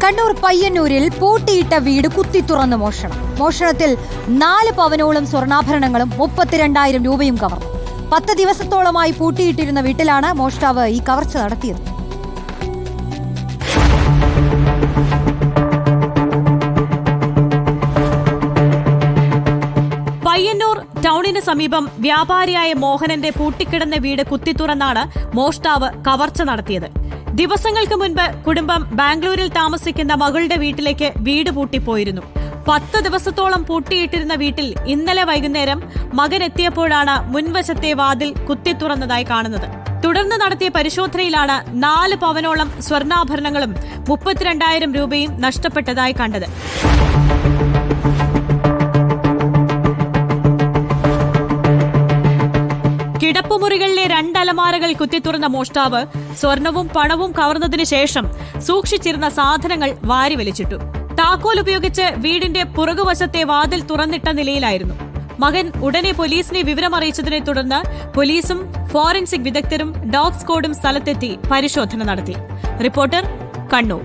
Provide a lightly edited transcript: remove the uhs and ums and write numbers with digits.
കണ്ണൂർ പയ്യന്നൂരിൽ പൂട്ടിയിട്ട വീട് കുത്തി തുറന്ന് മോഷണത്തിൽ 4 പവനോളം സ്വർണ്ണാഭരണങ്ങളും 32,000 രൂപയും കവർന്നു. 10 ദിവസത്തോളമായി പൂട്ടിയിട്ടിരുന്ന വീട്ടിലാണ് മോഷ്ടാവ് ഈ കവർച്ച നടത്തിയത്. പയ്യന്നൂർ ടൗണിന് സമീപം വ്യാപാരിയായ മോഹനന്റെ പൂട്ടിക്കിടന്ന വീട് കുത്തിത്തുറന്നാണ് മോഷ്ടാവ് കവർച്ച നടത്തിയത്. ദിവസങ്ങൾക്ക് മുൻപ് കുടുംബം ബാംഗ്ലൂരിൽ താമസിക്കുന്ന മകളുടെ വീട്ടിലേക്ക് വീട് പൂട്ടിപ്പോയിരുന്നു. 10 ദിവസത്തോളം പൂട്ടിയിട്ടിരുന്ന വീട്ടിൽ ഇന്നലെ വൈകുന്നേരം മകൻ എത്തിയപ്പോഴാണ് മുൻവശത്തെ വാതിൽ കുത്തിത്തുറന്നതായി കാണുന്നത്. തുടർന്ന് നടത്തിയ പരിശോധനയിലാണ് 4 പവനോളം സ്വർണ്ണാഭരണങ്ങളും 32,000 രൂപയും നഷ്ടപ്പെട്ടതായി കണ്ടത്. കിടപ്പുമുറികളിലെ 2 അലമാരകൾ കുത്തിത്തുറന്ന മോഷ്ടാവ് സ്വർണവും പണവും കവർന്നതിനു ശേഷം സൂക്ഷിച്ചിരുന്ന സാധനങ്ങൾ വാരിവലിച്ചിട്ടു. താക്കോൽ ഉപയോഗിച്ച് വീടിന്റെ പുറകുവശത്തെ വാതിൽ തുറന്നിട്ട നിലയിലായിരുന്നു. മകൻ ഉടനെ പോലീസിനെ വിവരമറിയിച്ചതിനെ തുടർന്ന് പോലീസും ഫോറൻസിക് വിദഗ്ധരും ഡോഗ് സ്ക്വാഡും സ്ഥലത്തെത്തി പരിശോധന നടത്തി. റിപ്പോർട്ടർ, കണ്ണൂർ.